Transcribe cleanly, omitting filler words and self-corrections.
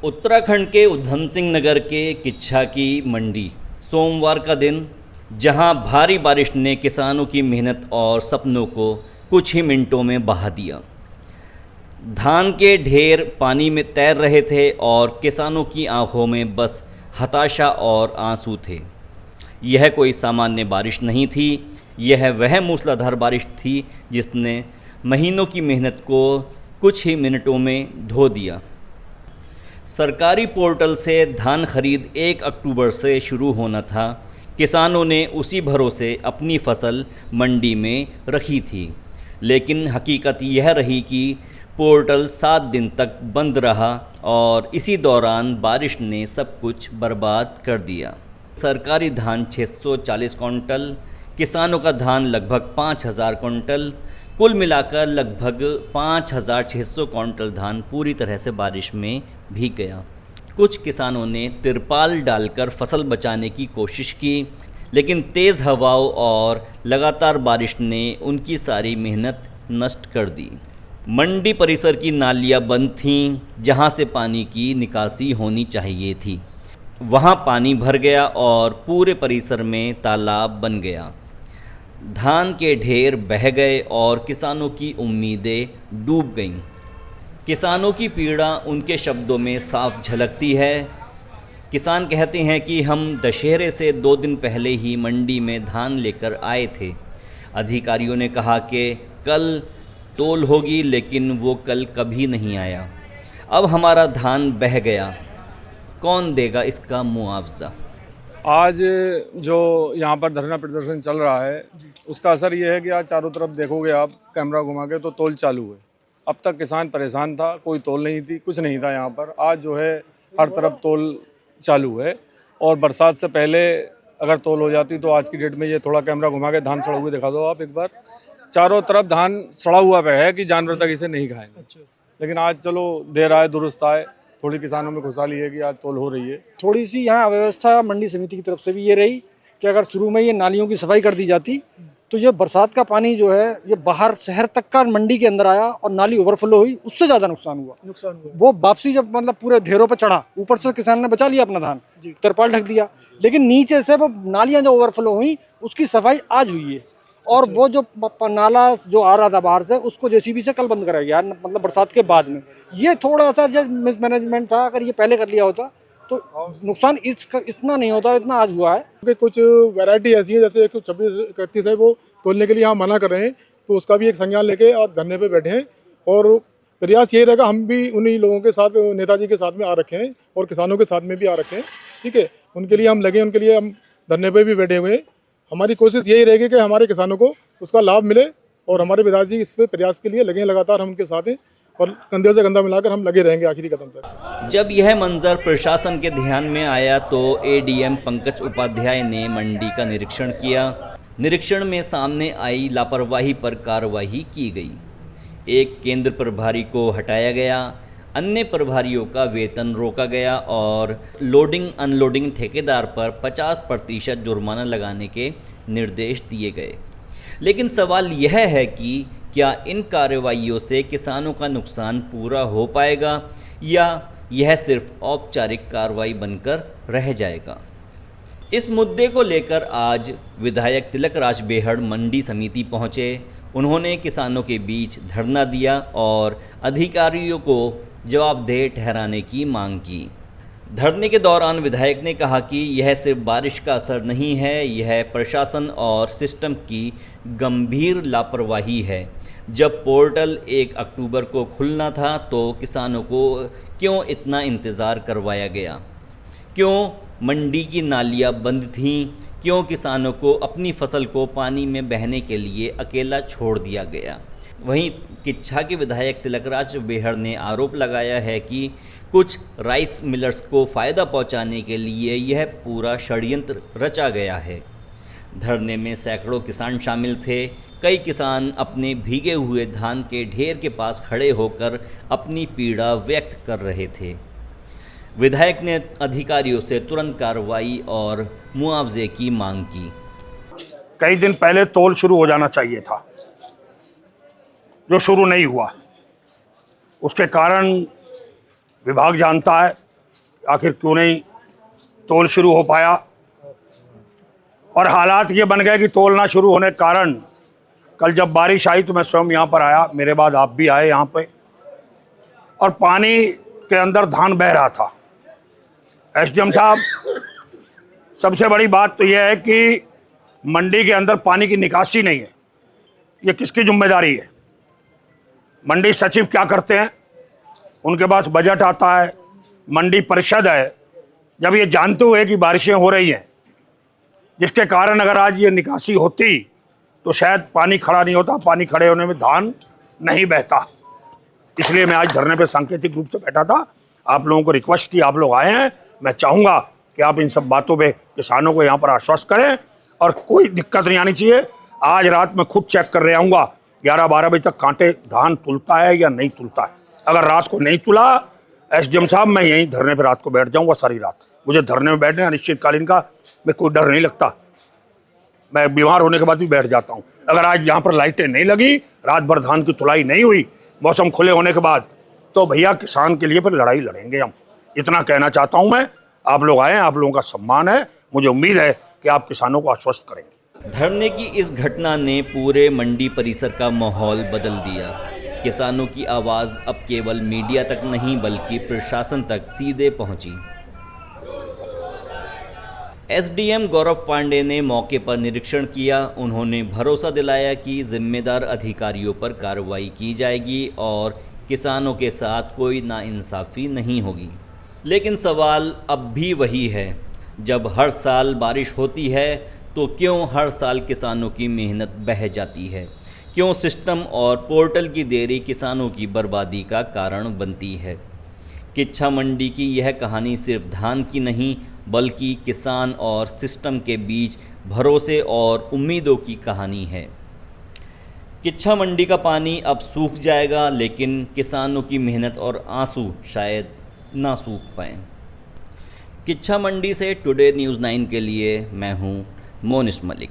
उत्तराखंड के उधम सिंह नगर के किच्छा की मंडी, सोमवार का दिन, जहां भारी बारिश ने किसानों की मेहनत और सपनों को कुछ ही मिनटों में बहा दिया। धान के ढेर पानी में तैर रहे थे और किसानों की आंखों में बस हताशा और आंसू थे। यह कोई सामान्य बारिश नहीं थी, यह वह मूसलाधार बारिश थी जिसने महीनों की मेहनत को कुछ ही मिनटों में धो दिया। सरकारी पोर्टल से धान खरीद 1 अक्टूबर से शुरू होना था। किसानों ने उसी भरोसे अपनी फसल मंडी में रखी थी, लेकिन हकीकत यह रही कि पोर्टल 7 दिन तक बंद रहा और इसी दौरान बारिश ने सब कुछ बर्बाद कर दिया। सरकारी धान 640 क्विंटल, किसानों का धान लगभग 5000 क्विंटल, कुल मिलाकर लगभग 5600 क्विंटल धान पूरी तरह से बारिश में भीग गया। कुछ किसानों ने तिरपाल डालकर फसल बचाने की कोशिश की, लेकिन तेज़ हवाओं और लगातार बारिश ने उनकी सारी मेहनत नष्ट कर दी। मंडी परिसर की नालियां बंद थीं, जहां से पानी की निकासी होनी चाहिए थी। वहां पानी भर गया और पूरे परिसर में तालाब बन गया। धान के ढेर बह गए और किसानों की उम्मीदें डूब गईं। किसानों की पीड़ा उनके शब्दों में साफ झलकती है। किसान कहते हैं कि हम दशहरे से 2 दिन पहले ही मंडी में धान लेकर आए थे। अधिकारियों ने कहा कि कल तोल होगी, लेकिन वो कल कभी नहीं आया। अब हमारा धान बह गया, कौन देगा इसका मुआवजा? आज जो यहाँ पर धरना प्रदर्शन चल रहा है, उसका असर ये है कि आज चारों तरफ देखोगे आप कैमरा घुमा के तो तोल चालू है। अब तक किसान परेशान था, कोई तोल नहीं थी, कुछ नहीं था यहाँ पर। आज जो है हर तरफ तोल चालू है और बरसात से पहले अगर तोल हो जाती तो आज की डेट में ये थोड़ा कैमरा घुमा के धान सड़ा हुआ दिखा दो आप एक बार। चारों तरफ धान सड़ा हुआ पे है कि जानवर तक इसे नहीं खाएंगे। लेकिन आज चलो देर आए दुरुस्त आए, थोड़ी किसानों में खुशहाली है कि आज तोल हो रही है। थोड़ी सी यहाँ अव्यवस्था मंडी समिति की तरफ से भी ये रही कि अगर शुरू में ये नालियों की सफाई कर दी जाती तो ये बरसात का पानी जो है ये बाहर शहर तक का मंडी के अंदर आया और नाली ओवरफ्लो हुई, उससे ज़्यादा नुकसान हुआ। वो वापसी जब मतलब पूरे ढेरों पर चढ़ा, ऊपर से किसान ने बचा लिया अपना धान, तिरपाल ढक दिया, लेकिन नीचे से वो नालियाँ जो ओवरफ्लो हुई उसकी सफाई आज हुई है। और वो जो नाला जो आ रहा था बाहर से, उसको जेसीबी से कल बंद कराया गया, मतलब बरसात के बाद में। ये थोड़ा सा जो मिसमैनेजमेंट था, अगर ये पहले कर लिया होता तो नुकसान इतना नहीं होता, इतना आज हुआ है। क्योंकि कुछ वैरायटी ऐसी है, जैसे 126-31 है, वो तोलने के लिए यहाँ मना कर रहे हैं, तो उसका भी एक संज्ञान लेके और धरने पे बैठे हैं। और प्रयास ये रहेगा, हम भी उन्हीं लोगों के साथ, नेताजी के साथ में आ रखे हैं और किसानों के साथ में भी आ रखे हैं। ठीक है, उनके लिए हम लगे, उनके लिए हम धरने पे भी बैठे हुए हैं। हमारी कोशिश यही रहेगी कि हमारे किसानों को उसका लाभ मिले और हमारे विधायक जी इस पे प्रयास के लिए लगे, लगातार हम उनके साथ हैं और कंधे से कंधा मिलाकर हम लगे रहेंगे आखिरी कदम तक। जब यह मंजर प्रशासन के ध्यान में आया तो एडीएम पंकज उपाध्याय ने मंडी का निरीक्षण किया। निरीक्षण में सामने आई लापरवाही पर कार्रवाई की गई। एक केंद्र प्रभारी को हटाया गया, अन्य प्रभारियों का वेतन रोका गया और लोडिंग अनलोडिंग ठेकेदार पर 50% जुर्माना लगाने के निर्देश दिए गए। लेकिन सवाल यह है कि क्या इन कार्रवाइयों से किसानों का नुकसान पूरा हो पाएगा या यह सिर्फ औपचारिक कार्रवाई बनकर रह जाएगा? इस मुद्दे को लेकर आज विधायक तिलक राज बेहड़ मंडी समिति पहुंचे। उन्होंने किसानों के बीच धरना दिया और अधिकारियों को जवाबदेह ठहराने की मांग की। धरने के दौरान विधायक ने कहा कि यह सिर्फ बारिश का असर नहीं है, यह प्रशासन और सिस्टम की गंभीर लापरवाही है। जब पोर्टल 1 अक्टूबर को खुलना था तो किसानों को क्यों इतना इंतज़ार करवाया गया? क्यों मंडी की नालियां बंद थीं? क्यों किसानों को अपनी फसल को पानी में बहने के लिए अकेला छोड़ दिया गया? वहीं किच्छा के विधायक तिलकराज बेहड़ ने आरोप लगाया है कि कुछ राइस मिलर्स को फ़ायदा पहुंचाने के लिए यह पूरा षड्यंत्र रचा गया है। धरने में सैकड़ों किसान शामिल थे। कई किसान अपने भीगे हुए धान के ढेर के पास खड़े होकर अपनी पीड़ा व्यक्त कर रहे थे। विधायक ने अधिकारियों से तुरंत कार्रवाई और मुआवजे की मांग की। कई दिन पहले तोल शुरू हो जाना चाहिए था, जो शुरू नहीं हुआ। उसके कारण विभाग जानता है, आखिर क्यों नहीं तोल शुरू हो पाया। और हालात ये बन गए कि तोल ना शुरू होने के कारण कल जब बारिश आई तो मैं स्वयं यहाँ पर आया, मेरे बाद आप भी आए यहाँ पे, और पानी के अंदर धान बह रहा था। एसडीएम साहब, सबसे बड़ी बात तो यह है कि मंडी के अंदर पानी की निकासी नहीं है, ये किसकी जिम्मेदारी है? मंडी सचिव क्या करते हैं? उनके पास बजट आता है, मंडी परिषद है। जब ये जानते हुए कि बारिशें हो रही हैं जिसके कारण अगर आज ये निकासी होती तो शायद पानी खड़ा नहीं होता, पानी खड़े होने में धान नहीं बहता। इसलिए मैं आज धरने पे सांकेतिक रूप से बैठा था। आप लोगों को रिक्वेस्ट की, आप लोग आए हैं, मैं चाहूँगा कि आप इन सब बातों पे किसानों को यहाँ पर आश्वस्त करें और कोई दिक्कत नहीं आनी चाहिए। आज रात में खुद चेक कर रहे आऊँगा 11-12 बजे तक कांटे धान तुलता है या नहीं तुलता है। अगर रात को नहीं तुला, एसडीएम साहब, मैं यहीं धरने पे रात को बैठ जाऊँगा सारी रात। मुझे धरने में बैठने अनिश्चितकालीन का मैं कोई डर नहीं लगता, मैं बीमार होने के बाद भी बैठ जाता हूँ। अगर आज यहाँ पर लाइटें नहीं लगी, रात भर धान की तुलाई नहीं हुई, मौसम खुले होने के बाद, तो भैया किसान के लिए फिर लड़ाई लड़ेंगे हम। इतना कहना चाहता हूँ मैं। आप लोग आए, आप लोगों का सम्मान है, मुझे उम्मीद है कि आप किसानों को आश्वस्त करेंगे। धरने की इस घटना ने पूरे मंडी परिसर का माहौल बदल दिया। किसानों की आवाज़ अब केवल मीडिया तक नहीं बल्कि प्रशासन तक सीधे पहुंची। एसडीएम गौरव पांडे ने मौके पर निरीक्षण किया। उन्होंने भरोसा दिलाया कि जिम्मेदार अधिकारियों पर कार्रवाई की जाएगी और किसानों के साथ कोई नाइंसाफ़ी नहीं होगी। लेकिन सवाल अब भी वही है, जब हर साल बारिश होती है तो क्यों हर साल किसानों की मेहनत बह जाती है? क्यों सिस्टम और पोर्टल की देरी किसानों की बर्बादी का कारण बनती है? किच्छा मंडी की यह कहानी सिर्फ धान की नहीं बल्कि किसान और सिस्टम के बीच भरोसे और उम्मीदों की कहानी है। किच्छा मंडी का पानी अब सूख जाएगा, लेकिन किसानों की मेहनत और आंसू शायद ना सूख पाएँ। किच्छा मंडी से टुडे न्यूज़ 9 के लिए मैं हूँ मोनिश मलिक।